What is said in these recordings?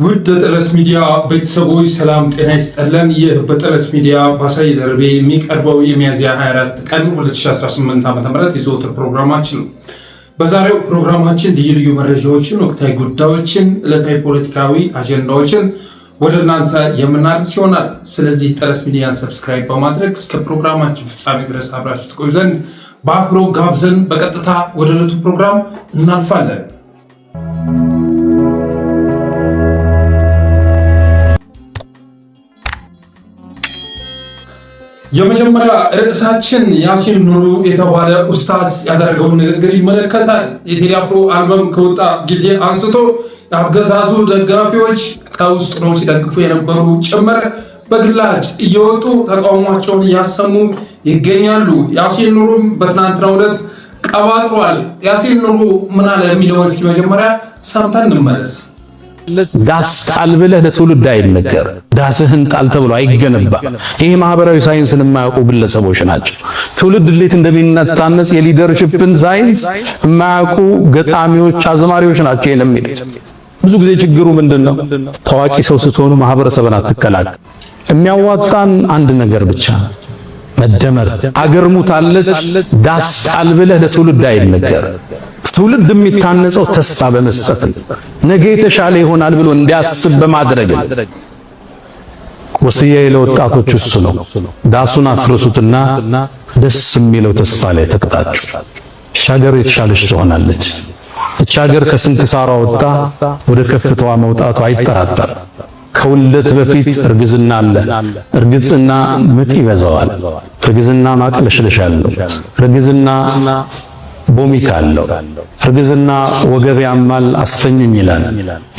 ውድ ጠለስ ሚዲያ ቤተሰቦች ሰላም ጤና ይስጥልን። ይህ በጠለስ ሚዲያ ባሳይ ደርቤ የሚቀርበው የሚያዝያ 24 ቀን 2018 ዓ.ም የዘወትር ፕሮግራማችን ነው። በዛሬው ፕሮግራማችን ልዩ ልዩ መረጃዎችን፣ ወቅታዊ ጉዳዮችን፣ ዕለታዊ ፖለቲካዊ አጀንዳዎችን ወደ እናንተ የምናደርስ ይሆናል። ስለዚህ ጠለስ ሚዲያን ሰብስክራይብ በማድረግ እስከ ፕሮግራማችን ፍጻሜ ድረስ አብራችሁ ትቆዩ ዘንድ በአክብሮት ጋብዘን በቀጥታ ወደ ዕለቱ ፕሮግራም እናልፋለን። የመጀመሪያ ርዕሳችን ያሲን ኑሩ የተባለ ኡስታዝ ያደረገውን ንግግር ይመለከታል። የቴዲ አፍሮ አልበም ከወጣ ጊዜ አንስቶ የአገዛዙ ደጋፊዎች ከውስጥ ነው ሲደግፉ የነበሩ ጭምር በግላጭ እየወጡ ተቃውሟቸውን እያሰሙ ይገኛሉ። ያሲን ኑሩም በትናንትናው ዕለት ቀባጥሯል። ያሲን ኑሩ ምን አለ የሚለውን እስኪ መጀመሪያ ሰምተን እንመለስ። ዳስ ጣል ብለህ ለትውልድ አይነገር። ዳስህን ጣል ተብሎ አይገነባ። ይሄ ማህበራዊ ሳይንስን የማያውቁ ግለሰቦች ናቸው። ትውልድ እንዴት እንደሚነታነጽ የሊደርሺፕን ሳይንስ የማያውቁ ገጣሚዎች፣ አዝማሪዎች ናቸው የሚሉት። ብዙ ጊዜ ችግሩ ምንድነው? ታዋቂ ሰው ስትሆኑ ማህበረሰብን አትከላከሉ። የሚያዋጣን አንድ ነገር ብቻ መደመር። አገር ሙታለች፣ ዳስ ጣል ብለህ ለትውልድ አይነገር። ትውልድ የሚታነጸው ተስፋ በመስጠት ነገ የተሻለ ይሆናል ብሎ እንዲያስብ በማድረግ ወስያዬ ለወጣቶች እሱ ነው። ዳሱን አፍርሱትና ደስ የሚለው ተስፋ ላይ ተቀጣጩ። ሀገር የተሻለች ትሆናለች። እቺ ሀገር ከስንክሳሯ ወጣ ወደ ከፍታዋ መውጣቷ አይጠራጠር። ከውልደት በፊት እርግዝና አለ። እርግዝና ምጥ ይበዛዋል። እርግዝና ማቅለሽለሽ አለው። እርግዝና ቦሚካ አለው። እርግዝና ወገብ ያማል አስተኝም ይላል።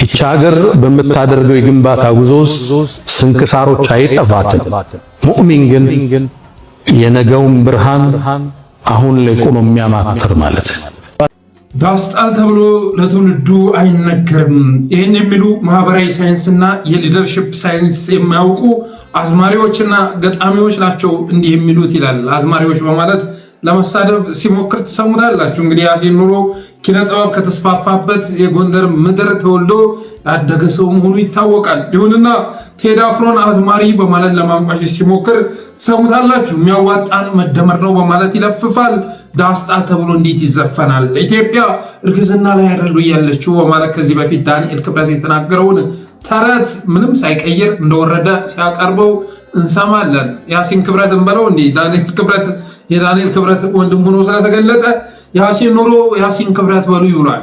ይቺ ሀገር በምታደርገው የግንባታ ጉዞ ውስጥ ስንክሳሮች አይጠፋትም። ሙእሚን ግን የነገውን ብርሃን አሁን ላይ ቆሞ የሚያማትር ማለት ነው። ዳስ ጣል ተብሎ ለትውልዱ አይነገርም። ይህን የሚሉ ማህበራዊ ሳይንስና የሊደርሺፕ ሳይንስ የማያውቁ አዝማሪዎችና ገጣሚዎች ናቸው እንዲህ የሚሉት ይላል። አዝማሪዎች በማለት ለመሳደብ ሲሞክር ትሰሙታላችሁ። እንግዲህ ያሲን ኑሩ ኪነ ጥበብ ከተስፋፋበት የጎንደር ምድር ተወልዶ ያደገ ሰው መሆኑ ይታወቃል። ይሁንና ቴዲ አፍሮን አዝማሪ በማለት ለማንቋሸሽ ሲሞክር ትሰሙታላችሁ። የሚያዋጣን መደመር ነው በማለት ይለፍፋል። ዳስ ጣል ተብሎ እንዴት ይዘፈናል? ኢትዮጵያ እርግዝና ላይ አይደሉ ያለችው በማለት ከዚህ በፊት ዳንኤል ክብረት የተናገረውን ተረት ምንም ሳይቀይር እንደወረደ ሲያቀርበው እንሰማለን። ያሲን ክብረት እንበለው እንዴ ዳንኤል ክብረት የዳንኤል ክብረት ወንድም ሆኖ ስለተገለጠ ያሲን ኑሩ ያሲን ክብረት በሉ ይውላል።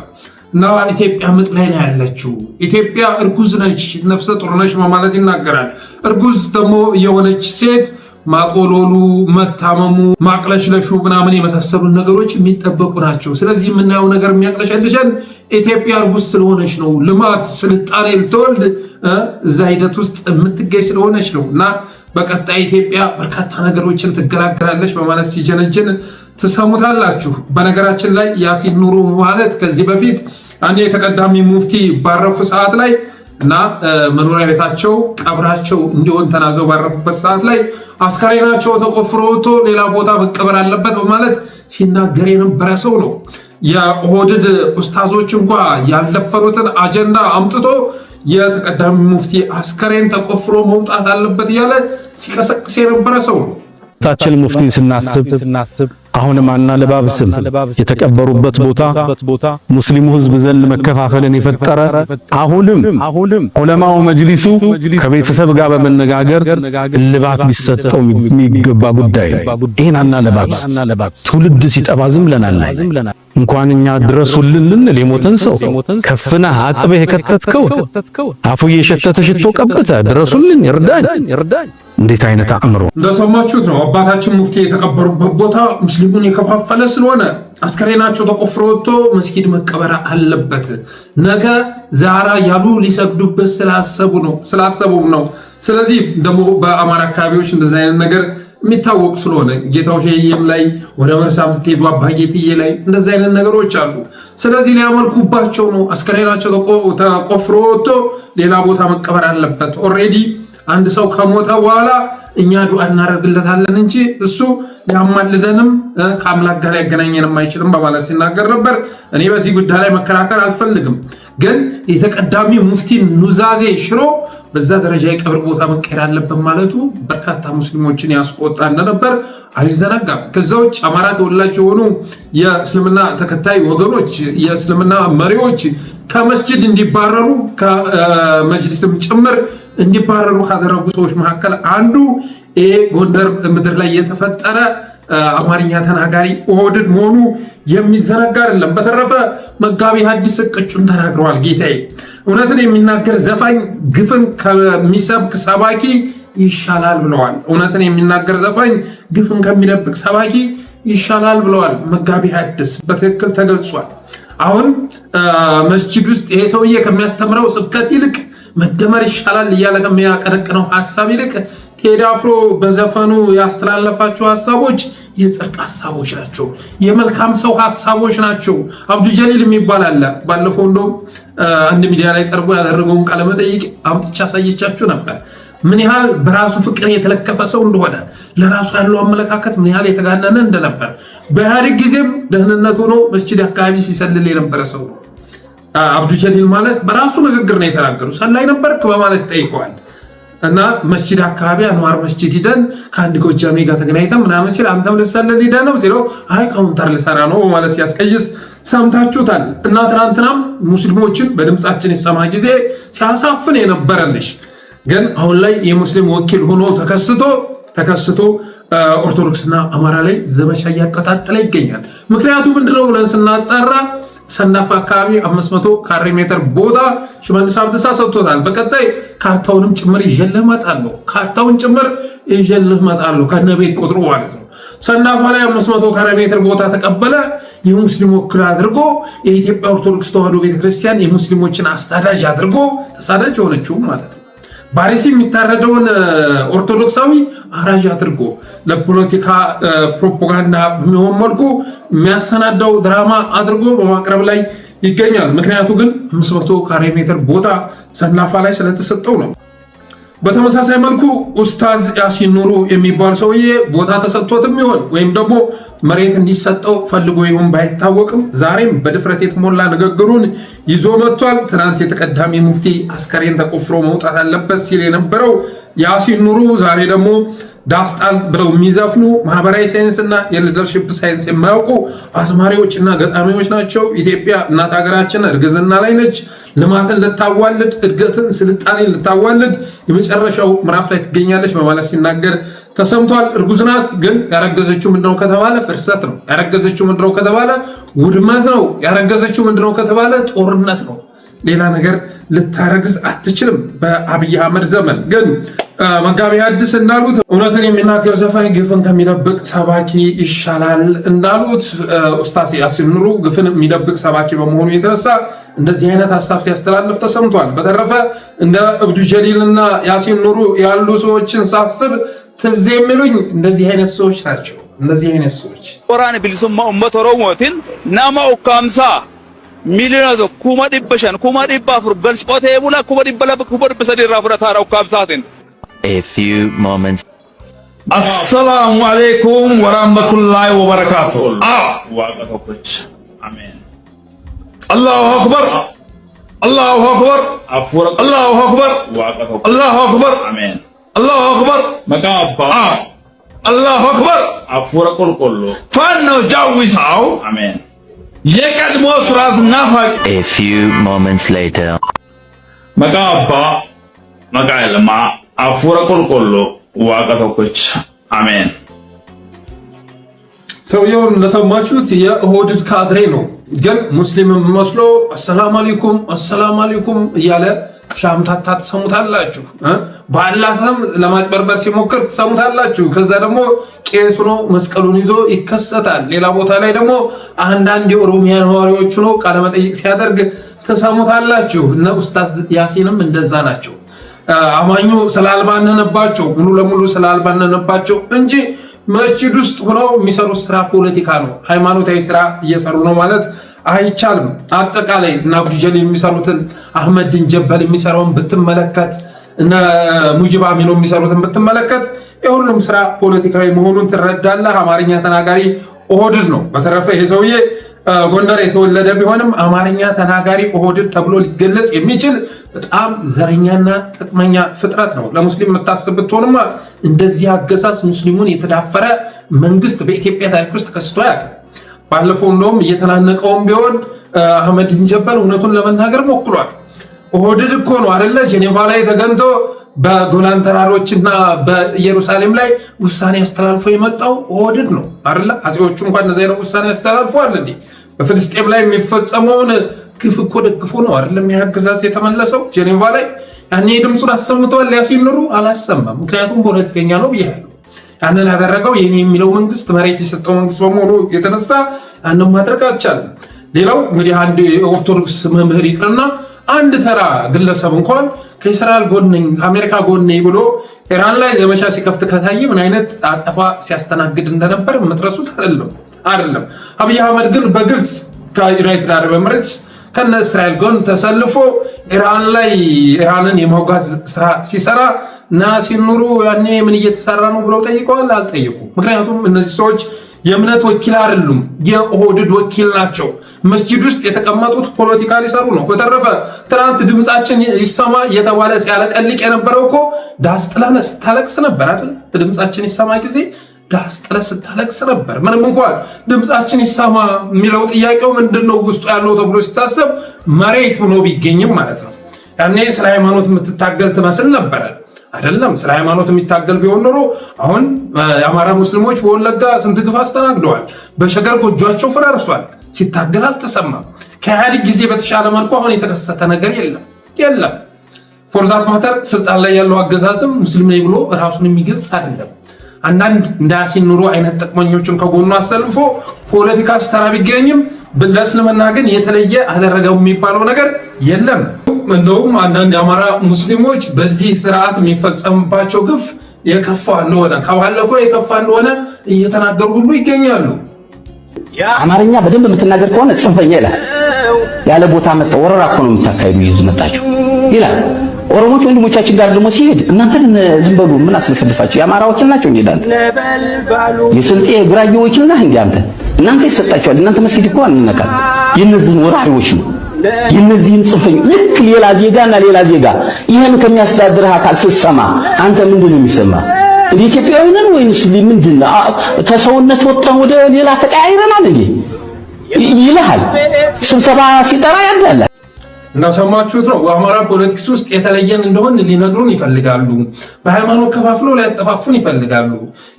እና ኢትዮጵያ ምጥ ላይ ነው ያለችው። ኢትዮጵያ እርጉዝ ነች፣ ነፍሰ ጡር ነች በማለት ይናገራል። እርጉዝ ደግሞ የሆነች ሴት ማቆሎሉ፣ መታመሙ፣ ማቅለሽለሹ ምናምን የመሳሰሉ ነገሮች የሚጠበቁ ናቸው። ስለዚህ የምናየው ነገር የሚያቅለሸልሸን ኢትዮጵያ እርጉዝ ስለሆነች ነው። ልማት ስልጣኔ ልትወልድ እዛ ሂደት ውስጥ የምትገኝ ስለሆነች ነው። እና በቀጣይ ኢትዮጵያ በርካታ ነገሮችን ትገላገላለች በማለት ሲጀነጅን ትሰሙታላችሁ። በነገራችን ላይ ያሲን ኑሩ ማለት ከዚህ በፊት አንድ የተቀዳሚ ሙፍቲ ባረፉ ሰዓት ላይ እና መኖሪያ ቤታቸው ቀብራቸው እንዲሆን ተናዘው ባረፉበት ሰዓት ላይ አስከሬናቸው ተቆፍሮ ወጥቶ ሌላ ቦታ መቀበር አለበት በማለት ሲናገር የነበረ ሰው ነው። የኦህዴድ ኡስታዞች እንኳ ያልደፈሩትን አጀንዳ አምጥቶ የተቀዳሚ ሙፍቲ አስከሬን ተቆፍሮ መውጣት አለበት እያለ ሲቀሰቅስ የነበረ ሰው ነው። ታችን ሙፍቲን ስናስብ አሁንም አናለባብስም። የተቀበሩበት ቦታ ሙስሊሙ ህዝብ ዘንድ መከፋፈልን የፈጠረ አሁንም ዑለማው መጅሊሱ ከቤተሰብ ጋር በመነጋገር እልባት ሊሰጠው የሚገባ ጉዳይ ነው። ይሄን አናለባብስ። ትውልድ ሲጠባ ዝም ብለናል። እንኳን እኛ ድረሱልን ልንል የሞተን ሰው ከፍነህ አጥበህ የከተትከው አፉ የሸተተ ሽቶ ቀብተህ ድረሱልን ይርዳኝ። እንዴት አይነት አእምሮ! እንደሰማችሁት ነው። አባታችን ሙፍቲ የተቀበሩበት ቦታ ሙስሊሙን የከፋፈለ ስለሆነ አስከሬናቸው ተቆፍሮ ወጥቶ መስጊድ መቀበር አለበት። ነገ ዛራ ያሉ ሊሰግዱበት ስላሰቡ ነው። ስለዚህ ደግሞ በአማራ አካባቢዎች እንደዚህ አይነት ነገር የሚታወቅ ስለሆነ ጌታው ሸየም ላይ ወደ መርሳ ምስትሄዱ አባጌትዬ ላይ እንደዚህ አይነት ነገሮች አሉ። ስለዚህ ሊያመልኩባቸው ነው። አስከሬናቸው ተቆፍሮ ወጥቶ ሌላ ቦታ መቀበር አለበት። ኦልሬዲ አንድ ሰው ከሞተ በኋላ እኛ ዱዓ እናደርግለታለን እንጂ እሱ ሊያማልደንም ከአምላክ ጋር ሊያገናኘንም አይችልም በማለት ሲናገር ነበር። እኔ በዚህ ጉዳይ ላይ መከራከር አልፈልግም፣ ግን የተቀዳሚ ሙፍቲን ኑዛዜ ሽሮ በዛ ደረጃ የቀብር ቦታ መቀየር አለበት ማለቱ በርካታ ሙስሊሞችን ያስቆጣ እንደነበር አይዘነጋም። ከዛ ውጭ አማራ ተወላጅ የሆኑ የእስልምና ተከታይ ወገኖች የእስልምና መሪዎች ከመስጂድ እንዲባረሩ ከመጅሊስም ጭምር እንዲባረሩ ካደረጉ ሰዎች መካከል አንዱ ጎንደር ምድር ላይ የተፈጠረ አማርኛ ተናጋሪ ኦህዴድ መሆኑ የሚዘነጋ አይደለም። በተረፈ መጋቢ ሐዲስ ቅጩን ተናግረዋል። ጌታዬ እውነትን የሚናገር ዘፋኝ ግፍን ከሚሰብክ ሰባኪ ይሻላል ብለዋል። እውነትን የሚናገር ዘፋኝ ግፍን ከሚደብቅ ሰባኪ ይሻላል ብለዋል መጋቢ ሐዲስ። በትክክል ተገልጿል። አሁን መስጂድ ውስጥ ይሄ ሰውዬ ከሚያስተምረው ስብከት ይልቅ መደመር ይሻላል እያለ ከሚያቀነቅነው ሐሳብ ይልቅ ቴዲ አፍሮ በዘፈኑ ያስተላለፋቸው ሐሳቦች የጽድቅ ሐሳቦች ናቸው፣ የመልካም ሰው ሐሳቦች ናቸው። አብዱ ጀሊል የሚባል አለ። ባለፈው እንደውም አንድ ሚዲያ ላይ ቀርቦ ያደረገውን ቃለ መጠይቅ አምጥቻ አሳየቻችሁ ነበር። ምን ያህል በራሱ ፍቅር የተለከፈ ሰው እንደሆነ፣ ለራሱ ያለው አመለካከት ምን ያህል የተጋነነ እንደነበር፣ በኢህአዴግ ጊዜም ደህንነት ሆኖ መስጂድ አካባቢ ሲሰልል የነበረ ሰው ነው። አብዱ ጀሊል ማለት በራሱ ንግግር ነው የተናገሩ። ሰላይ ነበርክ በማለት ጠይቀዋል። እና መስጂድ አካባቢ አንዋር መስጂድ ሂደን ከአንድ ጎጃሜ ጋር ተገናኝተን ምናምን ሲል አንተም ልትሰልል ሂደህ ነው ሲለው አይ ካውንተር ልሰራ ነው ማለት ሲያስቀይስ ሰምታችሁታል። እና ትናንትናም ሙስሊሞችን በድምፃችን ይሰማ ጊዜ ሲያሳፍን የነበረልሽ ግን አሁን ላይ የሙስሊም ወኪል ሆኖ ተከስቶ ኦርቶዶክስና አማራ ላይ ዘመቻ እያቀጣጠለ ይገኛል። ምክንያቱ ምንድነው ብለን ስናጣራ ሰንዳፋ አካባቢ 500 ካሬ ሜትር ቦታ ሽመልስ አብዲሳ ሰጥቶታል። በቀጣይ ካርታውንም ጭምር ይዤልህ እመጣለሁ፣ ከነቤት ቁጥሩ ማለት ነው። ሰንዳፋ ላይ 500 ካሬ ሜትር ቦታ ተቀበለ። የሙስሊም ወኪል አድርጎ የኢትዮጵያ ኦርቶዶክስ ተዋሕዶ ቤተክርስቲያን የሙስሊሞችን አሳዳጅ አድርጎ ተሳዳጅ የሆነችው ማለት ነው። ባሪሲ የሚታረደውን ኦርቶዶክሳዊ አራጅ አድርጎ ለፖለቲካ ፕሮፓጋንዳ በሚሆን መልኩ የሚያሰናዳው ድራማ አድርጎ በማቅረብ ላይ ይገኛል። ምክንያቱ ግን 500 ካሬ ሜትር ቦታ ሰንዳፋ ላይ ስለተሰጠው ነው። በተመሳሳይ መልኩ ኡስታዝ ያሲን ኑሩ የሚባል ሰውዬ ቦታ ተሰጥቶትም ይሆን ወይም ደግሞ መሬት እንዲሰጠው ፈልጎ ይሁን ባይታወቅም ዛሬም በድፍረት የተሞላ ንግግሩን ይዞ መጥቷል። ትናንት የተቀዳሚ ሙፍቲ አስከሬን ተቆፍሮ መውጣት አለበት ሲል የነበረው ያሲን ኑሩ ዛሬ ደግሞ ዳስጣል ብለው የሚዘፍኑ ማህበራዊ ሳይንስና የሊደርሺፕ ሳይንስ የማያውቁ አዝማሪዎችና ገጣሚዎች ናቸው። ኢትዮጵያ እናት ሀገራችን እርግዝና ላይ ነች። ልማትን ልታዋልድ፣ እድገትን፣ ስልጣኔን ልታዋልድ የመጨረሻው ምዕራፍ ላይ ትገኛለች በማለት ሲናገር ተሰምቷል። እርጉዝ ናት፣ ግን ያረገዘችው ምንድነው ከተባለ ፍርሰት ነው። ያረገዘችው ምንድነው ከተባለ ውድመት ነው። ያረገዘችው ምንድነው ከተባለ ጦርነት ነው። ሌላ ነገር ልታረግዝ አትችልም። በአብይ አህመድ ዘመን ግን መጋቢ ሐዲስ እንዳሉት እውነትን የሚናገር ዘፋኝ ግፍን ከሚደብቅ ሰባኪ ይሻላል እንዳሉት ኡስታዝ ያሲን ኑሩ ግፍን የሚደብቅ ሰባኪ በመሆኑ የተነሳ እንደዚህ አይነት ሀሳብ ሲያስተላልፍ ተሰምቷል። በተረፈ እንደ እብዱ ጀሊል እና ያሲን ኑሩ ያሉ ሰዎችን ሳስብ ትዝ የሚሉኝ እንደዚህ አይነት ሰዎች ናቸው። እንደዚህ አይነት ሰዎች ቁርአን ቢልሱማ ኡመት ኦሮሞቲን ናማ ኡካምሳ ሚሊዮን ኩማ ዲበሻን ኩማ ዲባፍሩ ገልጽ ቆቴ ቡላ ኩማ ዲበላ ኩማ ዲበሰዲ ራፍራታራ ኡካምሳቲን A few moments. Assalamu alaikum wa rahmatullahi wa barakatuh. Amen. Allahu akbar. Allahu akbar. Allahu akbar. Allahu akbar. Amen. Allahu akbar. Magabba. Allahu akbar. Afura kolkollo. Fanno jawisao. Amen. የቀድሞ ስርዓት ናፋቂ A few moments later. Magabba. Magailma. Afura kolkollo. Waqa tokkoch. Amen. ሰውየውን እንደሰማችሁት የኦህዴድ ካድሬ ነው። ግን ሙስሊም መስሎ አሰላሙ አለይኩም እያለ ሻምታታ ትሰሙታላችሁ። በአላህ ስም ለማጭበርበር ሲሞክር ትሰሙታላችሁ። ከዛ ደግሞ ቄስ ሆኖ መስቀሉን ይዞ ይከሰታል። ሌላ ቦታ ላይ ደግሞ አንዳንድ የኦሮሚያ ነዋሪዎች ሆኖ ቃለመጠይቅ ሲያደርግ ትሰሙታላችሁ። እነ ኡስታዝ ያሲንም እንደዛ ናቸው። አማኙ ስላልባነነባቸው ሙሉ ለሙሉ ስላልባነነባቸው እንጂ መስጂድ ውስጥ ሆነው የሚሰሩት ስራ ፖለቲካ ነው። ሃይማኖታዊ ስራ እየሰሩ ነው ማለት አይቻልም። አጠቃላይ እና አብዱ ጀሊል የሚሰሩትን አህመድን ጀበል የሚሰራውን ብትመለከት እና ሙጅባ ሚሎ የሚሰሩትን ብትመለከት የሁሉም ስራ ፖለቲካዊ መሆኑን ትረዳለህ። አማርኛ ተናጋሪ ኦህዴድ ነው። በተረፈ ይሄ ሰውዬ ጎንደር የተወለደ ቢሆንም አማርኛ ተናጋሪ ኦህዴድ ተብሎ ሊገለጽ የሚችል በጣም ዘረኛና ጥቅመኛ ፍጥረት ነው። ለሙስሊም የምታስብ ብትሆንማ እንደዚህ አገዛዝ ሙስሊሙን የተዳፈረ መንግስት በኢትዮጵያ ታሪክ ውስጥ ተከስቶ አያውቅም። ባለፈው እንደውም እየተናነቀውም ቢሆን አህመድን ጀበል እውነቱን ለመናገር ሞክሯል። ኦህዴድ እኮ ነው አይደለ ጄኔቫ ላይ ተገንቶ በጎላን ተራሮችና በኢየሩሳሌም ላይ ውሳኔ አስተላልፎ የመጣው ኦህዴድ ነው አይደለ? አጼዎቹ እንኳን እንደዛ ነው ውሳኔ አስተላልፈዋል እንዴ? በፍልስጤም ላይ የሚፈጸመውን ግፍ እኮ ደግፎ ነው አይደለም ያገዛዝ የተመለሰው ጄኔቫ ላይ። ያኔ ድምፁን አሰምተዋል። ያሲን ኑሩ አላሰማም፣ ምክንያቱም ፖለቲከኛ ነው ብያለሁ። ያንን ያደረገው የኔ የሚለው መንግስት መሬት የሰጠው መንግስት በመሆኑ የተነሳ ያንን ማድረግ አልቻለም። ሌላው እንግዲህ አንድ ኦርቶዶክስ መምህር ይቅርና አንድ ተራ ግለሰብ እንኳን ከእስራኤል ጎን ነኝ ከአሜሪካ ጎን ነኝ ብሎ ኢራን ላይ ዘመቻ ሲከፍት ከታየ ምን አይነት አጸፋ ሲያስተናግድ እንደነበር የምትረሱት አይደለም። አብይ አህመድ ግን በግልጽ ከዩናይትድ አረብ ኤምሬትስ ከነ እስራኤል ጎን ተሰልፎ ኢራንን የማውጋዝ ስራ ሲሰራ እና ሲኑሩ ያኔ ምን እየተሰራ ነው ብለው ጠይቀዋል? አልጠየቁም። ምክንያቱም እነዚህ ሰዎች የእምነት ወኪል አይደሉም፣ የኦህዴድ ወኪል ናቸው። መስጂድ ውስጥ የተቀመጡት ፖለቲካ ሊሰሩ ነው። በተረፈ ትናንት ድምፃችን ይሰማ እየተባለ ሲያለቀልቅ የነበረው እኮ ዳስ ጥለህ ስታለቅስ ነበር አይደል? ድምፃችን ይሰማ ጊዜ ዳስ ጥለህ ስታለቅስ ነበር። ምንም እንኳን ድምፃችን ይሰማ የሚለው ጥያቄው ምንድነው ውስጡ ያለው ተብሎ ሲታሰብ መሬት ሆኖ ቢገኝም ማለት ነው። ያኔ ስለ ሃይማኖት የምትታገል ትመስል ነበረ አይደለም። ስለ ሃይማኖት የሚታገል ቢሆን ኖሮ አሁን የአማራ ሙስሊሞች በወለጋ ስንት ግፍ አስተናግደዋል። በሸገር ጎጇቸው ፈራርሷል። ሲታገል አልተሰማም። ከኢህአዴግ ጊዜ በተሻለ መልኩ አሁን የተከሰተ ነገር የለም። ፎርዛት ማተር ስልጣን ላይ ያለው አገዛዝም ሙስሊም ነኝ ብሎ ራሱን የሚገልጽ አይደለም። አንዳንድ እንደ ያሲን ኑሩ አይነት ጥቅመኞችን ከጎኑ አሰልፎ ፖለቲካ ሲሰራ ቢገኝም ለእስልምና ግን የተለየ አደረገው የሚባለው ነገር የለም። እንደውም አንዳንድ የአማራ ሙስሊሞች በዚህ ስርዓት የሚፈጸምባቸው ግፍ የከፋ እንደሆነ ከባለፈው የከፋ እንደሆነ እየተናገሩ ሁሉ ይገኛሉ። አማርኛ በደንብ የምትናገር ከሆነ ጽንፈኛ ይላል። ያለ ቦታ መጣ ወረራ እኮ ነው የምታካሂዱ ይዝመጣችሁ ይላል። ኦሮሞች ወንድሞቻችን ጋር ደግሞ ሲሄድ እናንተን ዝም በሉ ምን አስልፈልፋችሁ የአማራ ወኪል ናቸው ይላል። የስልጤ ጉራጌ ወኪል ነህ እንዴ አንተ? እናንተ ይሰጣችኋል። እናንተ መስጊድ እኮ አንነካም። የነዚህን ወራሪዎች ነው የነዚህን ጽንፈኞች ልክ ሌላ ዜጋና ሌላ ዜጋ ይሄን ከሚያስተዳድርህ አካል ስትሰማ አንተ ምንድን ነው የሚሰማ? እንደ ኢትዮጵያዊ ነን ወይስ ምንድን ነው? ተሰውነት ወጣን ወደ ሌላ ተቀያይረናል እንዴ ይልሃል። ስብሰባ ሲጠራ ያዳላ እንደሰማችሁት ነው። በአማራ ፖለቲክስ ውስጥ የተለየን እንደሆን ሊነግሩን ይፈልጋሉ። በሃይማኖት ከፋፍሎ ሊያጠፋፉን ይፈልጋሉ።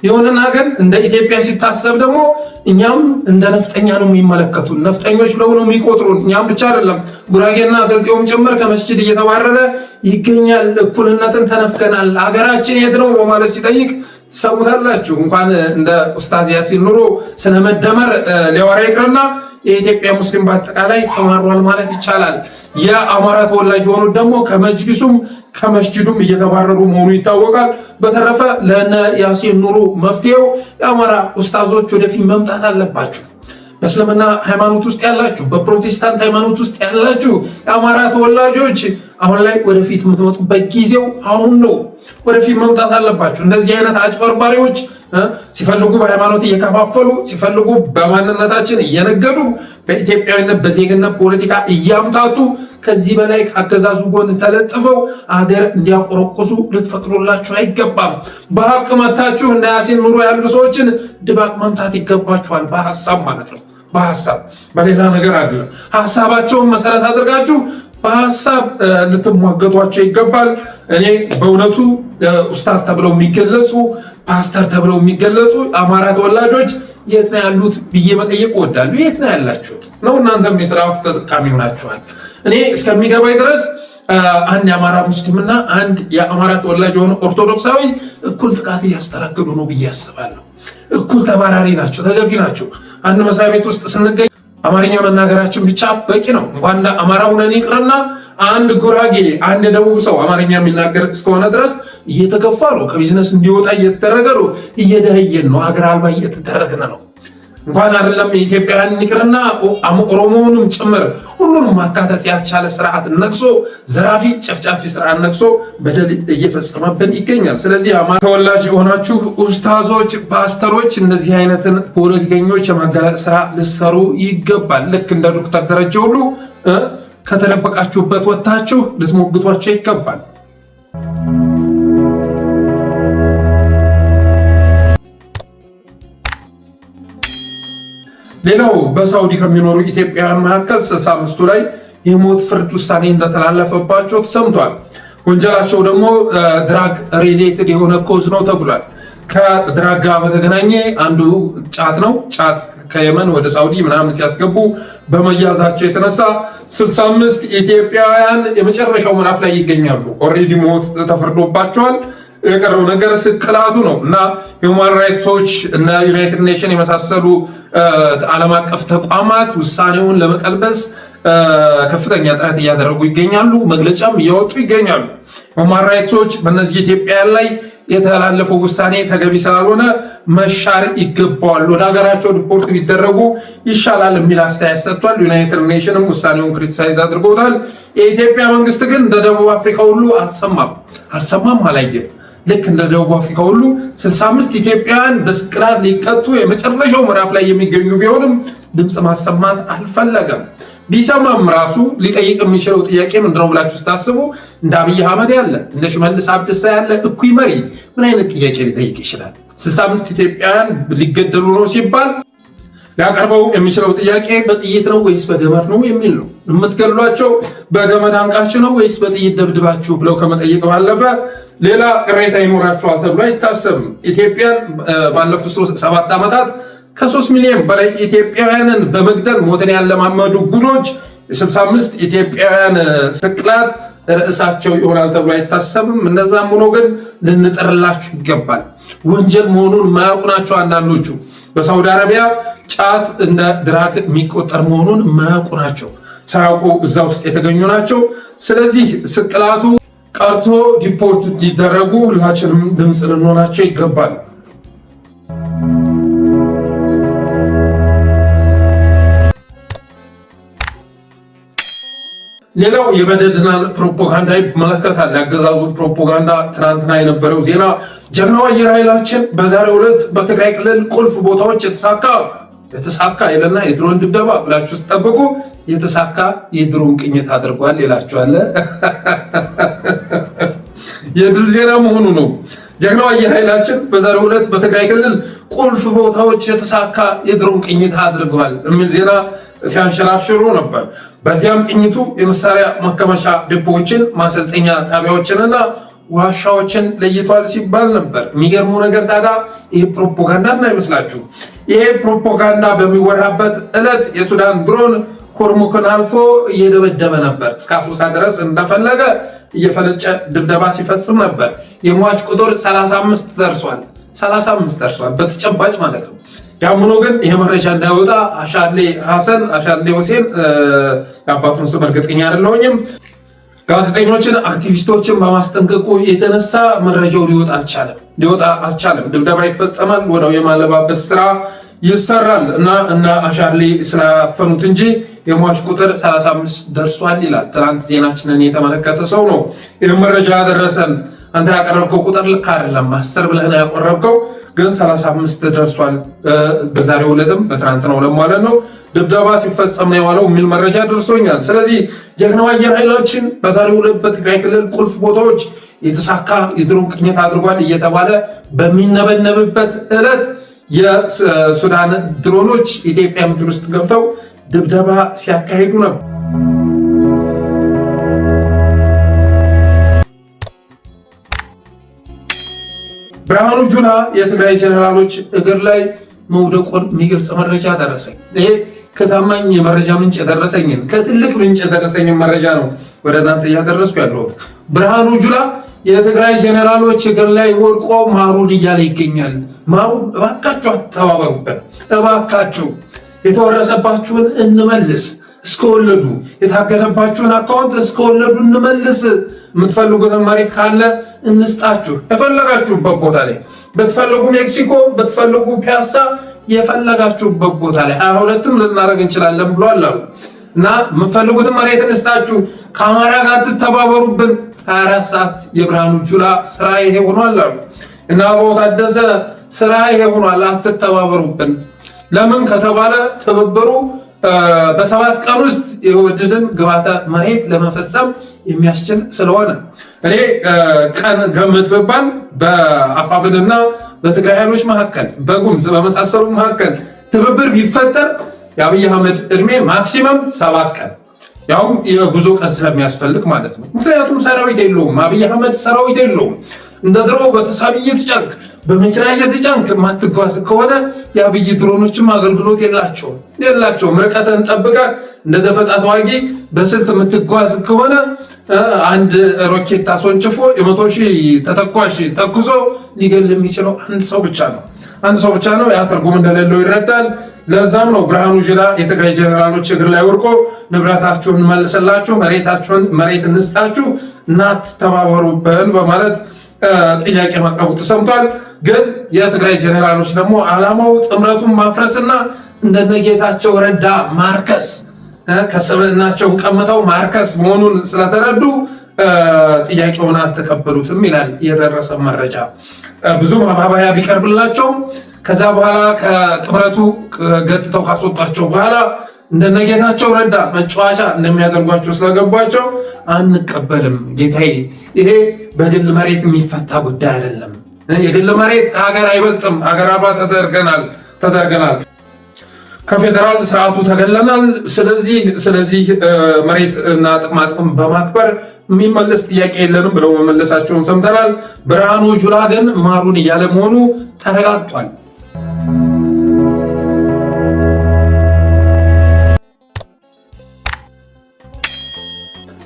የሆነን ሀገር እንደ ኢትዮጵያ ሲታሰብ ደግሞ እኛም እንደ ነፍጠኛ ነው የሚመለከቱን። ነፍጠኞች ብለው ነው የሚቆጥሩን። እኛም ብቻ አይደለም ጉራጌና ስልጤውም ጭምር ከመስጂድ እየተባረረ ይገኛል። እኩልነትን ተነፍገናል። ሀገራችን የት ነው በማለት ሲጠይቅ ትሰሙታላችሁ። እንኳን እንደ ኡስታዝ ያሲን ኑሩ ስለመደመር ሊያወራ ይቅርና የኢትዮጵያ ሙስሊም በአጠቃላይ ተማሯል ማለት ይቻላል። የአማራ ተወላጅ የሆኑት ደግሞ ከመጅሊሱም ከመስጂዱም እየተባረሩ መሆኑ ይታወቃል። በተረፈ ለነ ያሲን ኑሩ መፍትሄው የአማራ ኡስታዞች ወደፊት መምጣት አለባችሁ። በእስልምና ሃይማኖት ውስጥ ያላችሁ፣ በፕሮቴስታንት ሃይማኖት ውስጥ ያላችሁ የአማራ ተወላጆች አሁን ላይ ወደፊት የምትመጡበት ጊዜው አሁን ነው። ወደፊት መምጣት አለባችሁ። እንደዚህ አይነት አጭበርባሪዎች ሲፈልጉ በሃይማኖት እየከፋፈሉ ሲፈልጉ በማንነታችን እየነገዱ በኢትዮጵያዊነት በዜግነት ፖለቲካ እያምታቱ ከዚህ በላይ ከአገዛዙ ጎን ተለጥፈው አገር እንዲያቆረቁሱ ልትፈቅዱላችሁ አይገባም። በሀቅ መታችሁ እንደ ያሲን ኑሩ ያሉ ሰዎችን ድባቅ መምታት ይገባችኋል። በሀሳብ ማለት ነው። በሀሳብ በሌላ ነገር አይደለም። ሀሳባቸውን መሰረት አድርጋችሁ በሀሳብ ልትሟገቷቸው ይገባል። እኔ በእውነቱ ኡስታዝ ተብለው የሚገለጹ ፓስተር ተብለው የሚገለጹ አማራ ተወላጆች የት ነው ያሉት ብዬ መጠየቅ እወዳለሁ። የት ነው ያላችሁት ነው? እናንተም የስራው ተጠቃሚ ሆናችኋል። እኔ እስከሚገባኝ ድረስ አንድ የአማራ ሙስሊምና አንድ የአማራ ተወላጅ የሆነ ኦርቶዶክሳዊ እኩል ጥቃት እያስተናገዱ ነው ብዬ አስባለሁ። እኩል ተባራሪ ናቸው፣ ተገፊ ናቸው። አንድ መስሪያ ቤት ውስጥ ስንገኝ አማርኛ መናገራችን ብቻ በቂ ነው። እንኳን አማራው ነን ይቅርና አንድ ጉራጌ አንድ ደቡብ ሰው አማርኛ የሚናገር እስከሆነ ድረስ እየተገፋ ነው። ከቢዝነስ እንዲወጣ እየተደረገ ነው። እየደህየን ነው። ሀገር አልባ እየተደረግን ነው። እንኳን አይደለም ኢትዮጵያውያን ይቅርና ኦሮሞውንም ጭምር ሁሉንም ማካተት ያልቻለ ስርዓት ነግሶ ዘራፊ ጨፍጫፊ ስርዓት ነግሶ በደል እየፈጸመብን ይገኛል። ስለዚህ አማራ ተወላጅ የሆናችሁ ኡስታዞች፣ ፓስተሮች እነዚህ አይነትን ፖለቲከኞች የማጋለጥ ስራ ልሰሩ ይገባል። ልክ እንደ ዶክተር ደረጀ ሁሉ ከተደበቃችሁበት ወጥታችሁ ልትሞግቷቸው ይገባል። ሌላው በሳውዲ ከሚኖሩ ኢትዮጵያውያን መካከል 65ቱ ላይ የሞት ፍርድ ውሳኔ እንደተላለፈባቸው ተሰምቷል። ወንጀላቸው ደግሞ ድራግ ሪሌትድ የሆነ ኮዝ ነው ተብሏል። ከድራግ ጋር በተገናኘ አንዱ ጫት ነው። ጫት ከየመን ወደ ሳውዲ ምናምን ሲያስገቡ በመያዛቸው የተነሳ 65 ኢትዮጵያውያን የመጨረሻው ምዕራፍ ላይ ይገኛሉ። ኦልሬዲ ሞት ተፈርዶባቸዋል። የቀረው ነገር ስቅላቱ ነው እና ሂውማን ራይትስ ዎች እና ዩናይትድ ኔሽን የመሳሰሉ ዓለም አቀፍ ተቋማት ውሳኔውን ለመቀልበስ ከፍተኛ ጥረት እያደረጉ ይገኛሉ። መግለጫም እያወጡ ይገኛሉ። ሂውማን ራይትስ ዎች በእነዚህ ኢትዮጵያውያን ላይ የተላለፈው ውሳኔ ተገቢ ስላልሆነ መሻር ይገባዋል፣ ወደ ሀገራቸው ሪፖርት ቢደረጉ ይሻላል የሚል አስተያየት ሰጥቷል። ዩናይትድ ኔሽንም ውሳኔውን ክሪቲሳይዝ አድርጎታል። የኢትዮጵያ መንግስት ግን እንደ ደቡብ አፍሪካ ሁሉ አልሰማም አላየም። ልክ እንደ ደቡብ አፍሪካ ሁሉ 65 ኢትዮጵያውያን በስቅላት ሊቀጡ የመጨረሻው ምዕራፍ ላይ የሚገኙ ቢሆንም ድምፅ ማሰማት አልፈለገም። ቢሰማም ራሱ ሊጠይቅ የሚችለው ጥያቄ ምንድነው ብላችሁ ስታስቡ እንደ አብይ አህመድ ያለ እንደ ሽመልስ አብዲሳ ያለ እኩይ መሪ ምን አይነት ጥያቄ ሊጠይቅ ይችላል? 65 ኢትዮጵያውያን ሊገደሉ ነው ሲባል ሊያቀርበው የሚችለው ጥያቄ በጥይት ነው ወይስ በገመድ ነው የሚል ነው። የምትገሏቸው በገመድ አንቃችሁ ነው ወይስ በጥይት ደብድባችሁ ብለው ከመጠየቅ ባለፈ ሌላ ቅሬታ ይኖራቸዋል ተብሎ አይታሰብም። ኢትዮጵያን ባለፉት 7 ዓመታት ከ3 ሚሊዮን በላይ ኢትዮጵያውያንን በመግደል ሞትን ያለማመዱ ጉዶች 65 ኢትዮጵያውያን ስቅላት ርዕሳቸው ይሆናል ተብሎ አይታሰብም። እነዛም ሆኖ ግን ልንጠርላችሁ ይገባል። ወንጀል መሆኑን የማያውቁ ናቸው አንዳንዶቹ። በሳውዲ አረቢያ ጫት እንደ ድራግ የሚቆጠር መሆኑን የማያውቁ ናቸው። ሳያውቁ እዛ ውስጥ የተገኙ ናቸው። ስለዚህ ስቅላቱ ቀርቶ ዲፖርት እንዲደረጉ ሁላችንም ድምፅ ልንሆናቸው ይገባል። ሌላው የበደድናን ፕሮፓጋንዳ ይመለከታል። ያገዛዙ ፕሮፓጋንዳ ትናንትና የነበረው ዜና ጀግናው አየር ኃይላችን በዛሬው ዕለት በትግራይ ክልል ቁልፍ ቦታዎች የተሳካ ይለና የድሮን ድብደባ ብላችሁ ስጠብቁ የተሳካ የድሮን ቅኝት አድርጓል ይላችኋል። የድል ዜና መሆኑ ነው። ጀግናው አየር ኃይላችን በዛሬው ዕለት በትግራይ ክልል ቁልፍ ቦታዎች የተሳካ የድሮን ቅኝት አድርጓል የሚል ዜና ሲያንሸራሽሩ ነበር። በዚያም ቅኝቱ የመሳሪያ ማከማቻ ዲፖዎችን፣ ማሰልጠኛ ጣቢያዎችንና ዋሻዎችን ለይቷል ሲባል ነበር። የሚገርመው ነገር ታዲያ ይህ ፕሮፓጋንዳ እንዳይመስላችሁ። ይሄ ፕሮፓጋንዳ በሚወራበት ዕለት የሱዳን ድሮን ኮርሙክን አልፎ እየደበደበ ነበር። እስከ አሶሳ ድረስ እንደፈለገ እየፈነጨ ድብደባ ሲፈጽም ነበር። የሟች ቁጥር 35 ደርሷል። 35 ደርሷል በተጨባጭ ማለት ነው። ያም ሆኖ ግን ይሄ መረጃ እንዳይወጣ አሻሌ ሁሴን የአባቱን ስም እርግጠኛ አይደለሁም፣ ጋዜጠኞችን አክቲቪስቶችን በማስጠንቀቁ የተነሳ መረጃው ሊወጣ አልቻለም። ድብደባ ይፈጸማል፣ ወዲያው የማለባበስ ስራ ይሰራል እና አሻሌ ስላፈኑት እንጂ የሟች ቁጥር 35 ደርሷል ይላል። ትናንት ዜናችንን የተመለከተ ሰው ነው ይህ መረጃ ያደረሰን። አንተ ያቀረብከው ቁጥር ልክ አይደለም፣ 10 ብለህ ነው ያቀረብከው፣ ግን 35 ደርሷል። በዛሬው ዕለትም በትናንትናው ዕለት ማለት ነው ድብደባ ሲፈጸም ነው የዋለው የሚል መረጃ ደርሶኛል። ስለዚህ ጀግናው አየር ኃይላችን በዛሬው ዕለት በትግራይ ክልል ቁልፍ ቦታዎች የተሳካ የድሮን ቅኝት አድርጓል እየተባለ በሚነበነብበት ዕለት የሱዳን ድሮኖች ኢትዮጵያ ምድር ውስጥ ገብተው ድብደባ ሲያካሂዱ ነበር። ብርሃኑ ጁላ የትግራይ ጀነራሎች እግር ላይ መውደቁን የሚገልጽ መረጃ ደረሰኝ። ይሄ ከታማኝ የመረጃ ምንጭ የደረሰኝን ከትልቅ ምንጭ የደረሰኝን መረጃ ነው ወደ እናንተ እያደረስኩ ያለሁት። ብርሃኑ ጁላ የትግራይ ጀነራሎች እግር ላይ ወድቆ ማሩን እያለ ይገኛል። ማሩን እባካችሁ አትተባበሩበት፣ እባካችሁ የተወረሰባችሁን እንመልስ፣ እስከወለዱ የታገደባችሁን አካውንት እስከወለዱ እንመልስ፣ የምትፈልጉትን መሬት ካለ እንስጣችሁ፣ የፈለጋችሁበት ቦታ ላይ ብትፈልጉ ሜክሲኮ፣ ብትፈልጉ ፒያሳ፣ የፈለጋችሁበት ቦታ ላይ 22ም ልናደርግ እንችላለን ብሏል አሉ። እና የምትፈልጉትን መሬት እንስጣችሁ፣ ከአማራ ጋር ትተባበሩብን። 24 ሰዓት የብርሃኑ ጁላ ስራ ይሄ ሆኗል አሉ እና አበባው ታደሰ ስራ ይሄ ሆኗል፣ አትተባበሩብን። ለምን ከተባለ ትብብሩ በ7 ቀን ውስጥ የወደድን ግብዓተ መሬት ለመፈጸም የሚያስችል ስለሆነ እኔ ቀን ገምት ብባል በአፋብንና በትግራይ ኃይሎች መካከል በጉምዝ በመሳሰሉ መካከል ትብብር ቢፈጠር የአብይ አህመድ እድሜ ማክሲመም 7 ቀን ያውም የጉዞ ቀን ስለሚያስፈልግ ማለት ነው። ምክንያቱም ሰራዊት የለውም። አብይ አህመድ ሰራዊት የለውም። እንደ ድሮ በተሳቢ እየተጫንክ በመኪና እየተጫንክ ማትጓዝ ከሆነ የአብይ ድሮኖችም አገልግሎት የላቸውም። ርቀትን ጠብቀህ እንደ ደፈጣ ተዋጊ በስልት የምትጓዝ ከሆነ አንድ ሮኬት አስወንጭፎ የ100,000 ተተኳሽ ተኩሶ ሊገል የሚችለው አንድ ሰው ብቻ ነው። ያ ትርጉም እንደሌለው ይረዳል። ለዛም ነው ብርሃኑ ጁላ የትግራይ ጀነራሎች እግር ላይ ወርቆ ንብረታችሁን እንመልስላችሁ፣ መሬት እንስጣችሁ እና ተባበሩብን በማለት ጥያቄ ማቅረቡ ተሰምቷል። ግን የትግራይ ጀነራሎች ደግሞ ዓላማው ጥምረቱን ማፍረስና እንደነጌታቸው ረዳ ማርከስ ከስብዕናቸውን ቀምተው ማርከስ መሆኑን ስለተረዱ ጥያቄውን አልተቀበሉትም ይላል የደረሰ መረጃ። ብዙ ማባበያ ቢቀርብላቸውም ከዛ በኋላ ከጥምረቱ ገጥተው ካስወጣቸው በኋላ እንደነጌታቸው ረዳ መጫወቻ እንደሚያደርጓቸው ስለገባቸው አንቀበልም ጌታዬ፣ ይሄ በግል መሬት የሚፈታ ጉዳይ አይደለም። የግል መሬት ከሀገር አይበልጥም። ሀገር አልባ ተደርገናል። ከፌዴራል ስርዓቱ ተገለናል። ስለዚህ መሬት እና ጥቅማጥቅም በማክበር የሚመለስ ጥያቄ የለንም ብለው መመለሳቸውን ሰምተናል። ብርሃኑ ጁላ ግን ማሩን እያለ መሆኑ ተረጋግጧል።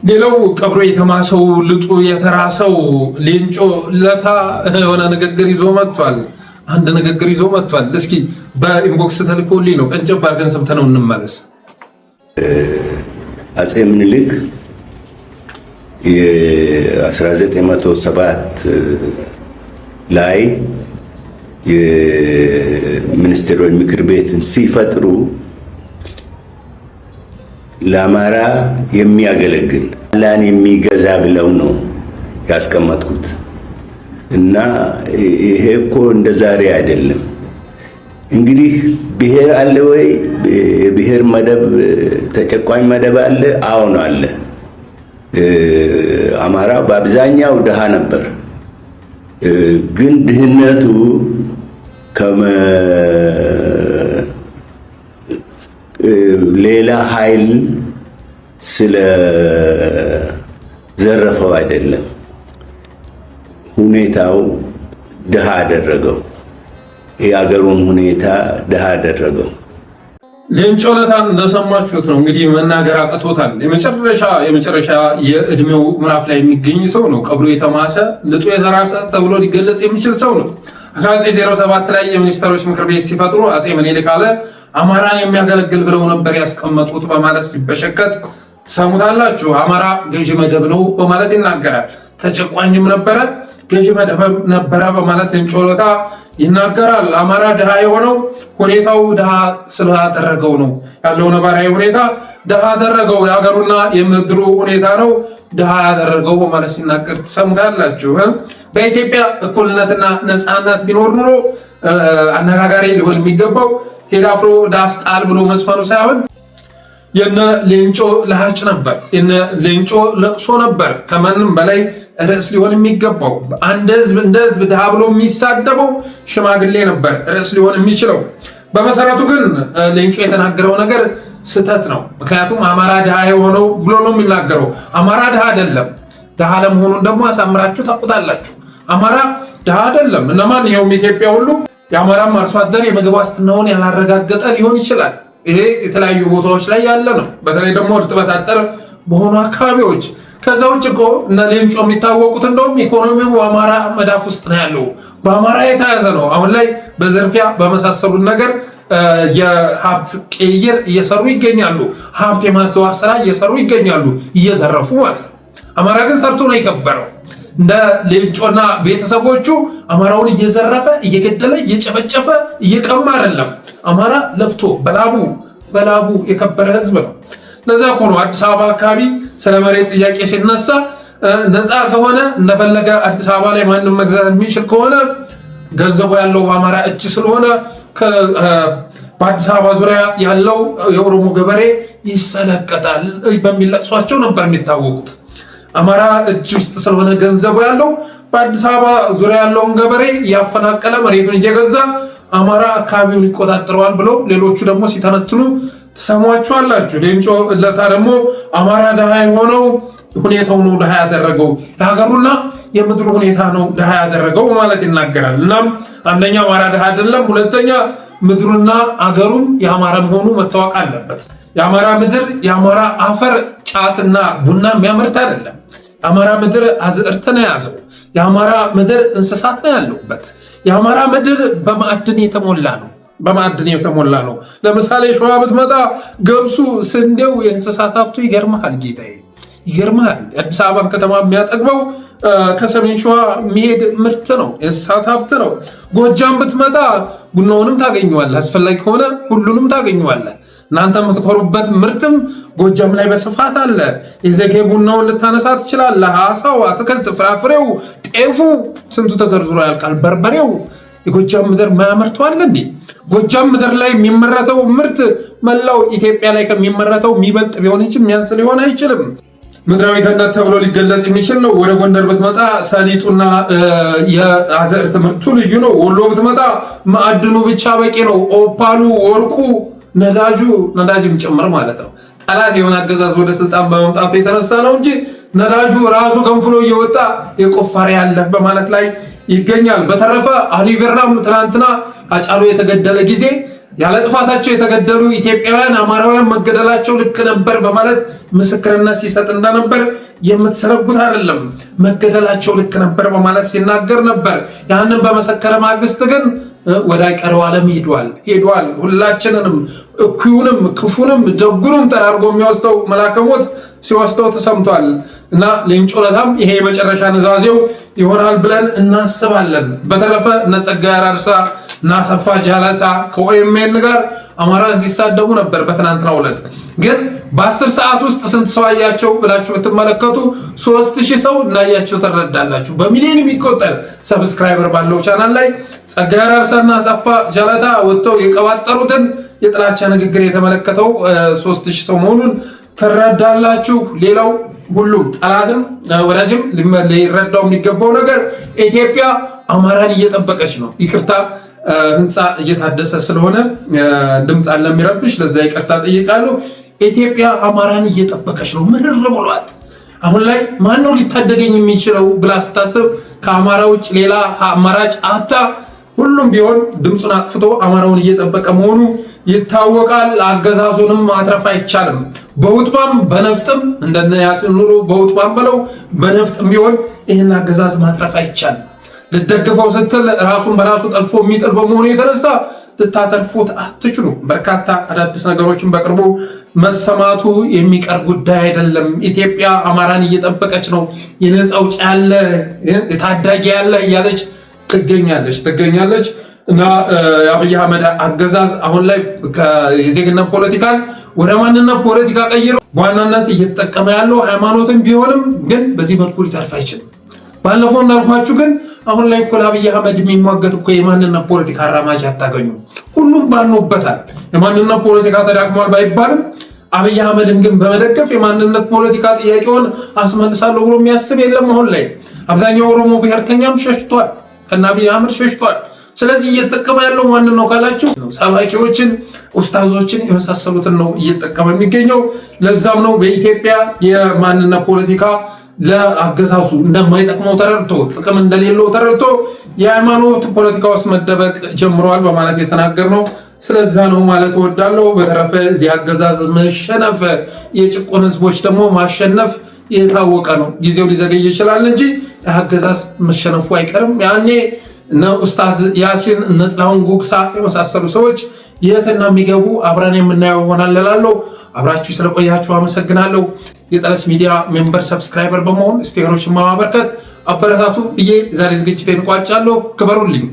ሌላው ቀብሮ የተማሰው ልጡ የተራሰው ሌንጮ ለታ የሆነ ንግግር ይዞ መጥቷል። አንድ ንግግር ይዞ መጥቷል። እስኪ በኢንቦክስ ተልኮልኝ ነው፣ ቀንጨብ አድርገን ሰምተነው እንመለስ። አፄ ምኒልክ የ1907 ላይ የሚኒስቴሮች ምክር ቤትን ሲፈጥሩ ለአማራ የሚያገለግል ላን የሚገዛ ብለው ነው ያስቀመጡት። እና ይሄ እኮ እንደ ዛሬ አይደለም። እንግዲህ ብሔር አለ ወይ? የብሔር መደብ ተጨቋኝ መደብ አለ? አሁን አለ። አማራ በአብዛኛው ድሃ ነበር። ግን ድህነቱ ሌላ ኃይል ስለ ዘረፈው አይደለም። ሁኔታው ድሃ አደረገው። የአገሩን ሁኔታ ድሃ አደረገው። ሌንጮ ለታን እንደሰማችሁት ነው እንግዲህ መናገር አቅቶታል። የመጨረሻ የእድሜው ምዕራፍ ላይ የሚገኝ ሰው ነው። ቀብሩ የተማሰ ልጡ የተራሰ ተብሎ ሊገለጽ የሚችል ሰው ነው። 1907 ላይ የሚኒስትሮች ምክር ቤት ሲፈጥሩ አፄ ምኒልክ አለ አማራን የሚያገለግል ብለው ነበር ያስቀመጡት በማለት ሲበሸከት ትሰሙታላችሁ። አማራ ገዢ መደብ ነው በማለት ይናገራል። ተጨቋኝም ነበረ፣ ገዢ መደብ ነበረ በማለት ሌንጮ ለታ ይናገራል። አማራ ድሃ የሆነው ሁኔታው ድሃ ስላደረገው ነው። ያለው ነባራዊ ሁኔታ ድሃ አደረገው። የሀገሩና የምድሩ ሁኔታ ነው ድሃ ያደረገው በማለት ሲናገር ትሰሙታላችሁ። በኢትዮጵያ እኩልነትና ነፃነት ቢኖር ኑሮ አነጋጋሪ ሊሆን የሚገባው ቴዲ አፍሮ ዳስ ጣል ብሎ መስፈኑ ሳይሆን የነ ሌንጮ ለሃጭ ነበር፣ የነ ሌንጮ ለቅሶ ነበር። ከማንም በላይ ርዕስ ሊሆን የሚገባው አንድ ህዝብ እንደ ህዝብ ድሃ ብሎ የሚሳደበው ሽማግሌ ነበር ርዕስ ሊሆን የሚችለው። በመሰረቱ ግን ሌንጮ የተናገረው ነገር ስህተት ነው። ምክንያቱም አማራ ድሃ የሆነው ብሎ ነው የሚናገረው። አማራ ድሃ አይደለም። ድሃ ለመሆኑን ደግሞ አሳምራችሁ ታውቁታላችሁ። አማራ ድሃ አይደለም። እነማንኛውም ኢትዮጵያ ሁሉ የአማራም አርሶ አደር የምግብ ዋስትናውን ያላረጋገጠ ሊሆን ይችላል። ይሄ የተለያዩ ቦታዎች ላይ ያለ ነው። በተለይ ደግሞ እርጥበት አጠር በሆኑ አካባቢዎች። ከዛ ውጭ እኮ እነ ሌንጮ የሚታወቁት እንደውም ኢኮኖሚው በአማራ መዳፍ ውስጥ ነው ያለው፣ በአማራ የተያዘ ነው። አሁን ላይ በዘርፊያ በመሳሰሉት ነገር የሀብት ቅይር እየሰሩ ይገኛሉ። ሀብት የማዘዋወር ስራ እየሰሩ ይገኛሉ፣ እየዘረፉ ማለት ነው። አማራ ግን ሰርቶ ነው የከበረው። እንደ ሌንጮና ቤተሰቦቹ አማራውን እየዘረፈ እየገደለ እየጨፈጨፈ እየቀማ አይደለም። አማራ ለፍቶ በላቡ የከበረ ህዝብ ነው። ለዛ እኮ ነው አዲስ አበባ አካባቢ ስለ መሬት ጥያቄ ሲነሳ ነፃ ከሆነ እንደፈለገ አዲስ አበባ ላይ ማንም መግዛት የሚችል ከሆነ ገንዘቡ ያለው በአማራ እጅ ስለሆነ በአዲስ አበባ ዙሪያ ያለው የኦሮሞ ገበሬ ይሰለቀጣል በሚል ለቅሷቸው ነበር የሚታወቁት። አማራ እጅ ውስጥ ስለሆነ ገንዘቡ ያለው በአዲስ አበባ ዙሪያ ያለውን ገበሬ ያፈናቀለ መሬቱን እየገዛ አማራ አካባቢውን ይቆጣጠረዋል ብለው ሌሎቹ ደግሞ ሲተነትኑ ተሰሟቸዋላችሁ። ሌንጮ ለታ ደግሞ አማራ ድሃ የሆነው ሁኔታው ነው ድሃ ያደረገው፣ የሀገሩና የምድሩ ሁኔታ ነው ድሃ ያደረገው ማለት ይናገራል። እናም አንደኛ አማራ ድሃ አይደለም፣ ሁለተኛ ምድሩና አገሩም የአማራ መሆኑ መታወቅ አለበት። የአማራ ምድር የአማራ አፈር ጫትና ቡና የሚያመርት አይደለም። የአማራ ምድር አዝዕርት ነው የያዘው። የአማራ ምድር እንስሳት ነው ያለውበት። የአማራ ምድር በማዕድን የተሞላ ነው። በማዕድን የተሞላ ነው። ለምሳሌ ሸዋ ብትመጣ ገብሱ፣ ስንዴው፣ የእንስሳት ሀብቱ ይገርምሃል ጌታዬ፣ ይገርምሃል። የአዲስ አበባን ከተማ የሚያጠግበው ከሰሜን ሸዋ የሚሄድ ምርት ነው፣ የእንስሳት ሀብት ነው። ጎጃም ብትመጣ ቡናውንም ታገኘዋለህ፣ አስፈላጊ ከሆነ ሁሉንም ታገኘዋለህ። እናንተ የምትኮሩበት ምርትም ጎጃም ላይ በስፋት አለ። የዘጌ ቡናውን ልታነሳ ትችላለህ። አሳው፣ አትክልት፣ ፍራፍሬው፣ ጤፉ ስንቱ ተዘርዝሮ ያልቃል። በርበሬው የጎጃም ምድር ማያመርተው አለ እንዴ? ጎጃም ምድር ላይ የሚመረተው ምርት መላው ኢትዮጵያ ላይ ከሚመረተው የሚበልጥ ቢሆን እንጂ የሚያንስ ሊሆን አይችልም። ምድራዊ ገነት ተብሎ ሊገለጽ የሚችል ነው። ወደ ጎንደር ብትመጣ ሰሊጡና የአዝዕርት ምርቱ ልዩ ነው። ወሎ ብትመጣ ማዕድኑ ብቻ በቂ ነው። ኦፓሉ፣ ወርቁ፣ ነዳጅም ጭምር ማለት ነው። ጠላት የሆነ አገዛዝ ወደ ስልጣን በመምጣቱ የተነሳ ነው እንጂ ነዳጁ ራሱ ገንፍሎ እየወጣ የቆፈረ ያለ በማለት ላይ ይገኛል። በተረፈ አሊ ቢራም ትናንትና አጫሉ የተገደለ ጊዜ ያለ ጥፋታቸው የተገደሉ ኢትዮጵያውያን አማራውያን መገደላቸው ልክ ነበር በማለት ምስክርነት ሲሰጥ እንደነበር የምትሰረጉት አይደለም። መገደላቸው ልክ ነበር በማለት ሲናገር ነበር። ያንን በመሰከረ ማግስት ግን ወደ አይቀረው ዓለም ሄዷል። ሁላችንንም እኩዩንም ክፉንም ደጉንም ጠራርጎ የሚወስደው መልአከ ሞት ሲወስደው ተሰምቷል። እና ሌንጮ ለታም ይሄ የመጨረሻ ንዛዜው ይሆናል ብለን እናስባለን። በተረፈ ነጸጋዬ አራርሳ እና አሰፋ ጃለታ ከኦኤምኤን ጋር አማራን ሲሳደቡ ነበር በትናንትናው ዕለት። ግን በ10 ሰዓት ውስጥ ስንት ሰው አያቸው ብላችሁ ብትመለከቱ 3000 ሰው እንዳያቸው ተረዳላችሁ። በሚሊዮን የሚቆጠር ሰብስክራይበር ባለው ቻናል ላይ ጸጋዬ አራርሳና አሰፋ ጃለታ ወጥተው የቀባጠሩትን የጥላቻ ንግግር የተመለከተው 3000 ሰው መሆኑን ተረዳላችሁ። ሌላው ሁሉም ጠላትም ወዳጅም ሊረዳው የሚገባው ነገር ኢትዮጵያ አማራን እየጠበቀች ነው። ይቅርታ ህንፃ እየታደሰ ስለሆነ ድምፅ አለ የሚረብሽ፣ ለዛ ይቅርታ ጠይቃለሁ። ኢትዮጵያ አማራን እየጠበቀች ነው። ምርር ብሏት አሁን ላይ ማነው ሊታደገኝ የሚችለው ብላ ስታስብ ከአማራ ውጭ ሌላ አማራጭ አታ ሁሉም ቢሆን ድምፁን አጥፍቶ አማራውን እየጠበቀ መሆኑ ይታወቃል። አገዛዙንም ማትረፍ አይቻልም። በውጥባም በነፍጥም እንደነ ያሲን ኑሩ በውጥባም በለው በነፍጥም ቢሆን ይህን አገዛዝ ማትረፍ አይቻልም። ልደግፈው ስትል ራሱን በራሱ ጠልፎ የሚጥል በመሆኑ የተነሳ ልታተርፉት አትችሉ። በርካታ አዳዲስ ነገሮችን በቅርቡ መሰማቱ የሚቀር ጉዳይ አይደለም። ኢትዮጵያ አማራን እየጠበቀች ነው። የነፃ አውጪ ያለ የታዳጊ ያለ እያለች ትገኛለች። እና የአብይ አህመድ አገዛዝ አሁን ላይ የዜግነት ፖለቲካን ወደ ማንነት ፖለቲካ ቀይሮ በዋናነት እየተጠቀመ ያለው ሃይማኖትን ቢሆንም ግን በዚህ መልኩ ሊተርፍ አይችልም። ባለፈው እንዳልኳችሁ ግን አሁን ላይ እኮ ለአብይ አህመድ የሚሟገት እኮ የማንነት ፖለቲካ አራማጅ አታገኙ። ሁሉም ባኖበታል። የማንነት ፖለቲካ ተዳክሟል ባይባልም አብይ አህመድን ግን በመደገፍ የማንነት ፖለቲካ ጥያቄውን አስመልሳለሁ ብሎ የሚያስብ የለም። አሁን ላይ አብዛኛው ኦሮሞ ብሔርተኛም ሸሽቷል፣ ከነ አብይ አህመድ ሸሽቷል። ስለዚህ እየተጠቀመ ያለው ማንን ነው ካላችሁ ሰባኪዎችን፣ ኡስታዞችን የመሳሰሉትን ነው እየተጠቀመ የሚገኘው። ለዛም ነው በኢትዮጵያ የማንነት ፖለቲካ ለአገዛዙ እንደማይጠቅመው ተረድቶ ጥቅም እንደሌለው ተረድቶ የሃይማኖት ፖለቲካ ውስጥ መደበቅ ጀምረዋል በማለት የተናገርነው ስለዛ ነው ማለት እወዳለሁ። በተረፈ እዚህ አገዛዝ መሸነፍ፣ የጭቁን ህዝቦች ደግሞ ማሸነፍ የታወቀ ነው። ጊዜው ሊዘገይ ይችላል እንጂ አገዛዝ መሸነፉ አይቀርም። ያኔ እነ ኡስታዝ ያሲን እነ ጥላሁን ጉግሳ የመሳሰሉ ሰዎች የትና የሚገቡ አብረን የምናየው ይሆናል እላለሁ። አብራችሁ ስለቆያችሁ አመሰግናለሁ። የጠለስ ሚዲያ ሜምበር ሰብስክራይበር በመሆን ስቴሮችን ማበርከት አበረታቱ ብዬ ዛሬ ዝግጅቴን ቋጫለሁ። ክበሩልኝ።